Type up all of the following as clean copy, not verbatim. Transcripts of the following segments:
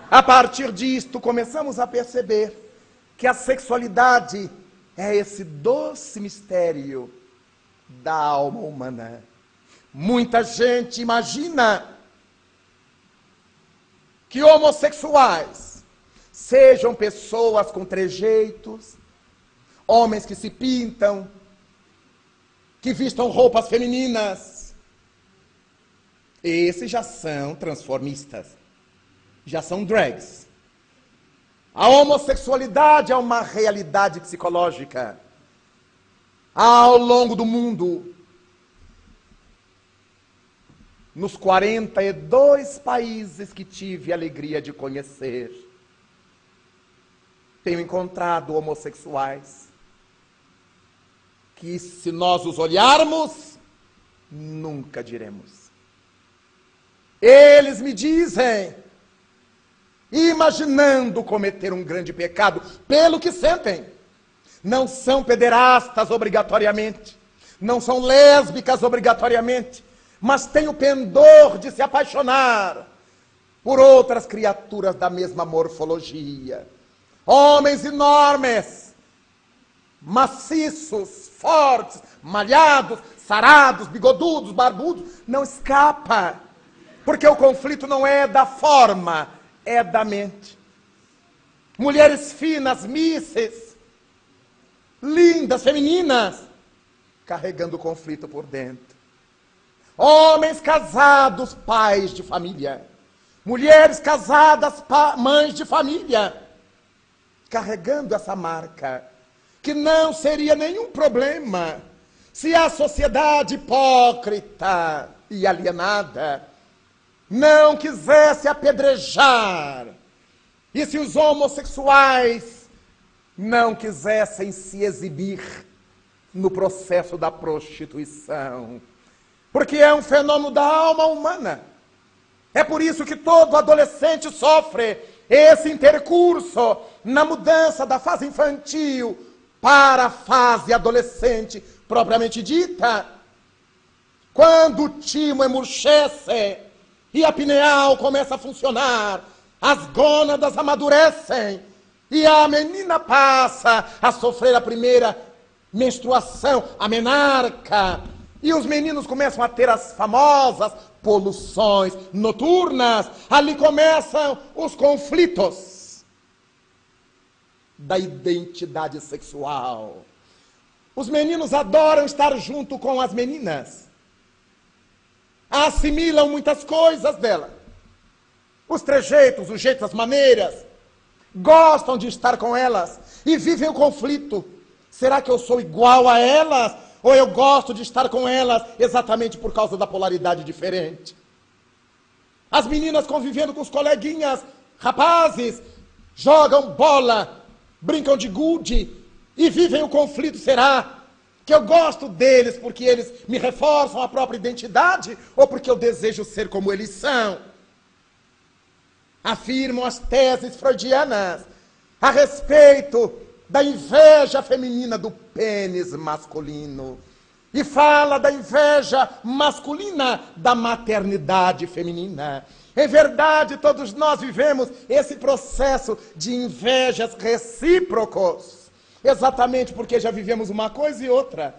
A partir disto, começamos a perceber que a sexualidade é esse doce mistério da alma humana. Muita gente imagina que homossexuais sejam pessoas com trejeitos, homens que se pintam, que vistam roupas femininas. Esses já são transformistas, já são drags. A homossexualidade é uma realidade psicológica. Ao longo do mundo, nos 42 países que tive a alegria de conhecer, tenho encontrado homossexuais que, se nós os olharmos, nunca diremos. Eles me dizem, imaginando cometer um grande pecado, pelo que sentem. Não são pederastas obrigatoriamente, não são lésbicas obrigatoriamente, mas têm o pendor de se apaixonar por outras criaturas da mesma morfologia. Homens enormes, maciços, fortes, malhados, sarados, bigodudos, barbudos, não escapa, porque o conflito não é da forma, é da mente. Mulheres finas, misses, lindas, femininas, carregando o conflito por dentro. Homens casados, pais de família. Mulheres casadas, mães de família, carregando essa marca, que não seria nenhum problema se a sociedade hipócrita e alienada não quisesse apedrejar, e se os homossexuais não quisessem se exibir no processo da prostituição, porque é um fenômeno da alma humana. É por isso que todo adolescente sofre esse intercurso na mudança da fase infantil para a fase adolescente propriamente dita. Quando o timo emurchece e a pineal começa a funcionar, as gônadas amadurecem e a menina passa a sofrer a primeira menstruação, a menarca, e os meninos começam a ter as famosas poluições noturnas. Ali começam os conflitos da identidade sexual. Os meninos adoram estar junto com as meninas, assimilam muitas coisas dela, os trejeitos, os jeitos, as maneiras, gostam de estar com elas e vivem o conflito. Será que eu sou igual a elas? Ou eu gosto de estar com elas exatamente por causa da polaridade diferente? As meninas convivendo com os coleguinhas rapazes, jogam bola, brincam de gude e vivem o conflito. Será que eu gosto deles porque eles me reforçam a própria identidade ou porque eu desejo ser como eles são? Afirmam as teses freudianas a respeito da inveja feminina do pênis masculino e fala da inveja masculina da maternidade feminina. Em verdade, todos nós vivemos esse processo de invejas recíprocos, exatamente porque já vivemos uma coisa e outra.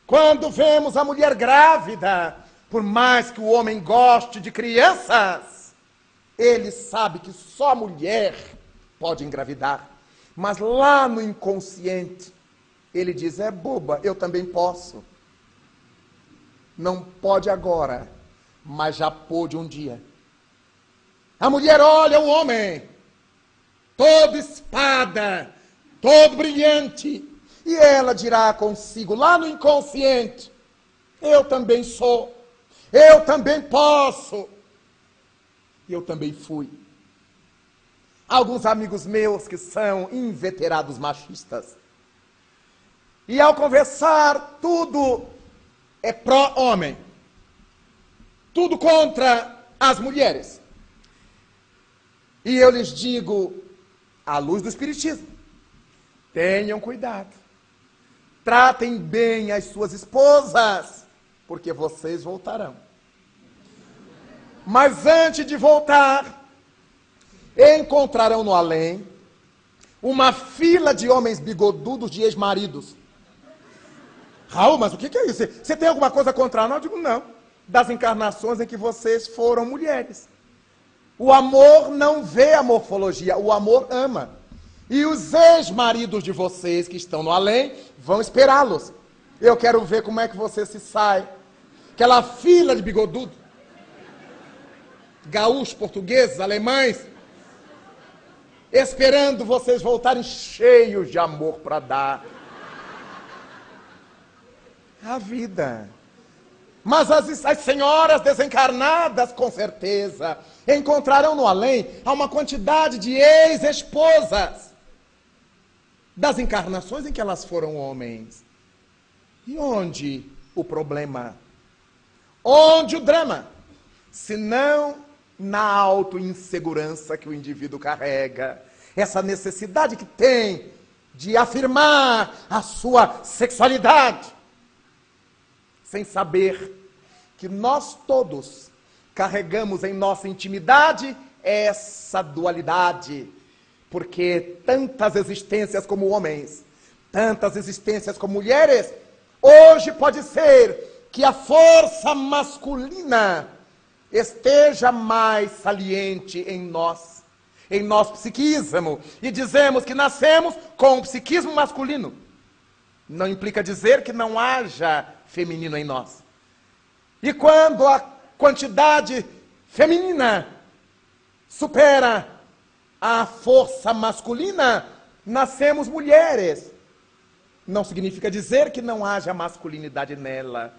Quando vemos a mulher grávida, por mais que o homem goste de crianças, ele sabe que só a mulher pode engravidar. Mas lá no inconsciente, ele diz, é boba, eu também posso. Não pode agora, mas já pôde um dia. A mulher olha o homem, todo espada, todo brilhante, e ela dirá consigo, lá no inconsciente, eu também sou, eu também posso, e eu também fui. Alguns amigos meus que são inveterados machistas, e ao conversar, tudo é pró-homem, tudo contra as mulheres. E eu lhes digo, à luz do Espiritismo, tenham cuidado, tratem bem as suas esposas, porque vocês voltarão. Mas antes de voltar, encontrarão no além uma fila de homens bigodudos de ex-maridos. Raul, mas o que é isso? Você tem alguma coisa contra nós? Eu digo, não. Das encarnações em que vocês foram mulheres. O amor não vê a morfologia, o amor ama. E os ex-maridos de vocês que estão no além vão esperá-los. Eu quero ver como é que você se sai. Aquela fila de bigodudo. Gaúchos, portugueses, alemães. Esperando vocês voltarem cheios de amor para dar. A vida. Mas as senhoras desencarnadas, com certeza, encontrarão no além uma quantidade de ex-esposas das encarnações em que elas foram homens. E onde o problema? Onde o drama? Se não na auto-insegurança que o indivíduo carrega, essa necessidade que tem de afirmar a sua sexualidade, sem saber que nós todos carregamos em nossa intimidade essa dualidade, porque tantas existências como homens, tantas existências como mulheres, hoje pode ser que a força masculina esteja mais saliente em nosso psiquismo, e dizemos que nascemos com o psiquismo masculino. Não implica dizer que não haja feminino em nós. E quando a quantidade feminina supera a força masculina, nascemos mulheres. Não significa dizer que não haja masculinidade nela.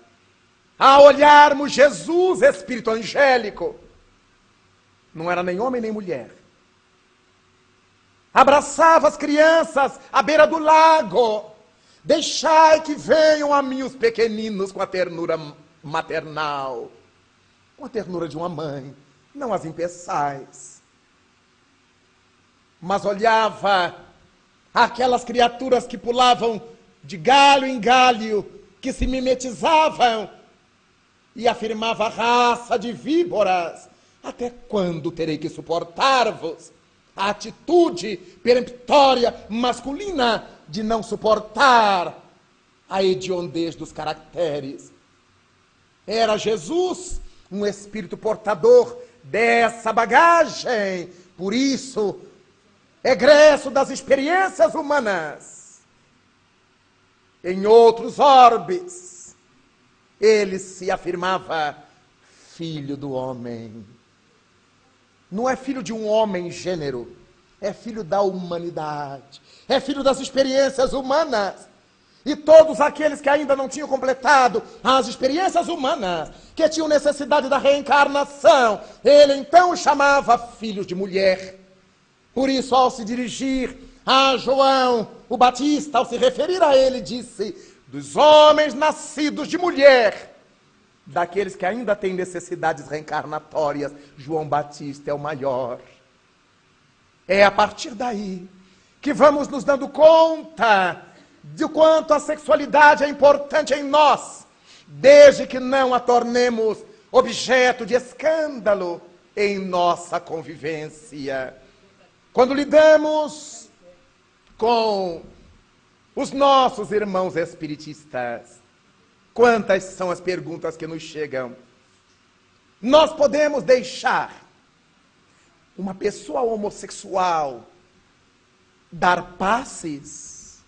Ao olharmos Jesus, espírito angélico, não era nem homem nem mulher. Abraçava as crianças à beira do lago. Deixai que venham a mim os pequeninos, com a ternura maternal, com a ternura de uma mãe, não as impeçais. Mas olhava aquelas criaturas que pulavam de galho em galho, que se mimetizavam, e afirmava: raça de víboras, até quando terei que suportar-vos? A atitude peremptória masculina de não suportar a hediondez dos caracteres. Era Jesus um espírito portador dessa bagagem, por isso, egresso das experiências humanas. Em outros orbes, ele se afirmava filho do homem. Não é filho de um homem gênero, é filho da humanidade, é filho das experiências humanas. E todos aqueles que ainda não tinham completado as experiências humanas, que tinham necessidade da reencarnação, ele então os chamava filhos de mulher. Por isso, ao se dirigir a João o Batista, ao se referir a ele, disse: dos homens nascidos de mulher, daqueles que ainda têm necessidades reencarnatórias, João Batista é o maior. É a partir daí que vamos nos dando conta de quanto a sexualidade é importante em nós, desde que não a tornemos objeto de escândalo em nossa convivência. Quando lidamos com os nossos irmãos espiritistas, quantas são as perguntas que nos chegam? Nós podemos deixar uma pessoa homossexual dar passes?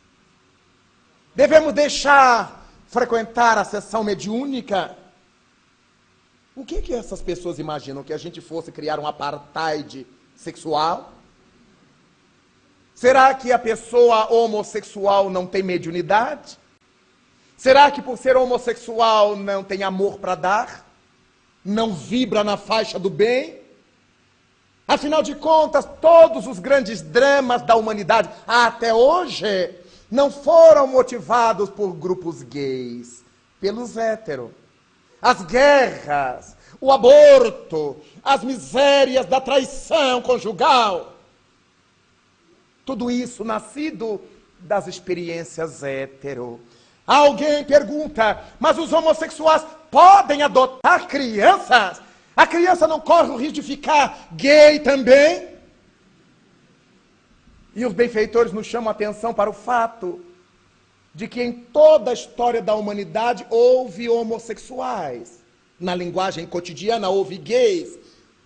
Devemos deixar frequentar a sessão mediúnica? O que essas pessoas imaginam? Que a gente fosse criar um apartheid sexual? Será que a pessoa homossexual não tem mediunidade? Será que por ser homossexual não tem amor para dar? Não vibra na faixa do bem? Afinal de contas, todos os grandes dramas da humanidade até hoje não foram motivados por grupos gays, pelos héteros. As guerras, o aborto, as misérias da traição conjugal, tudo isso nascido das experiências hétero. Alguém pergunta: mas os homossexuais podem adotar crianças? A criança não corre o risco de ficar gay também? E os benfeitores nos chamam a atenção para o fato de que em toda a história da humanidade houve homossexuais. Na linguagem cotidiana houve gays,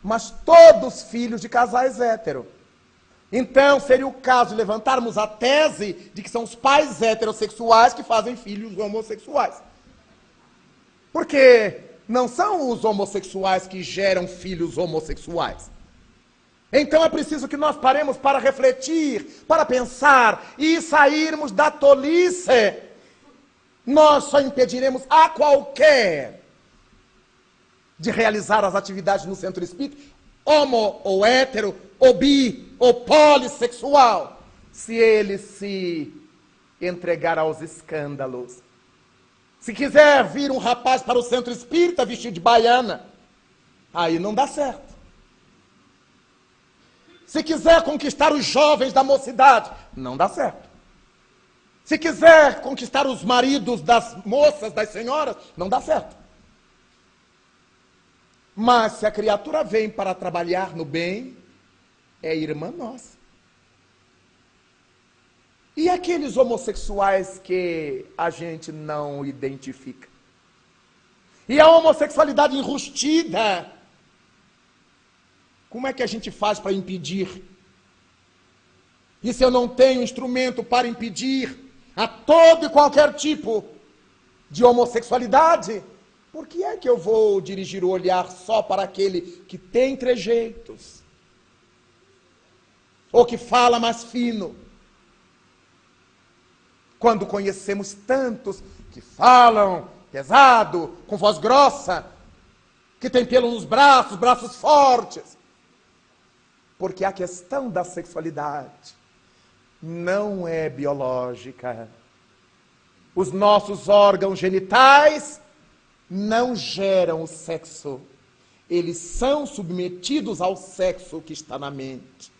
mas todos filhos de casais héteros. Então seria o caso de levantarmos a tese de que são os pais heterossexuais que fazem filhos homossexuais. Porque não são os homossexuais que geram filhos homossexuais. Então é preciso que nós paremos para refletir, para pensar e sairmos da tolice. Nós só impediremos a qualquer de realizar as atividades no centro espírita, homo ou hétero, ou bi, ou polissexual, se ele se entregar aos escândalos. Se quiser vir um rapaz para o centro espírita vestido de baiana, aí não dá certo. Se quiser conquistar os jovens da mocidade, não dá certo. Se quiser conquistar os maridos das moças, das senhoras, não dá certo. Mas se a criatura vem para trabalhar no bem, é irmã nossa. E aqueles homossexuais que a gente não identifica? E a homossexualidade enrustida? Como é que a gente faz para impedir? E se eu não tenho instrumento para impedir a todo e qualquer tipo de homossexualidade, por que é que eu vou dirigir o olhar só para aquele que tem trejeitos? Ou que fala mais fino? Quando conhecemos tantos que falam pesado, com voz grossa, que tem pelo nos braços, braços fortes. Porque a questão da sexualidade não é biológica. Os nossos órgãos genitais não geram o sexo. Eles são submetidos ao sexo que está na mente.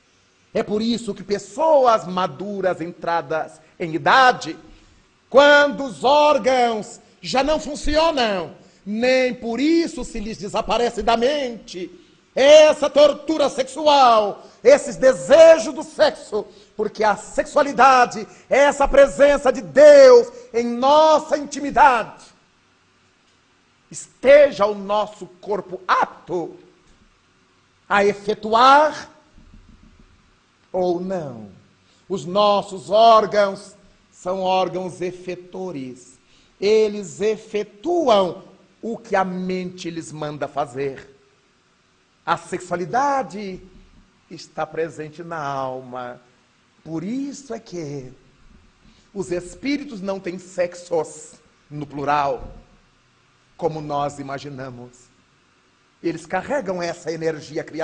É por isso que pessoas maduras, entradas em idade, quando os órgãos já não funcionam, nem por isso se lhes desaparece da mente essa tortura sexual, esses desejos do sexo, porque a sexualidade é essa presença de Deus em nossa intimidade. Esteja o nosso corpo apto a efetuar ou não. Os nossos órgãos são órgãos efetores. Eles efetuam o que a mente lhes manda fazer. A sexualidade está presente na alma. Por isso é que os espíritos não têm sexos no plural, como nós imaginamos. Eles carregam essa energia criativa.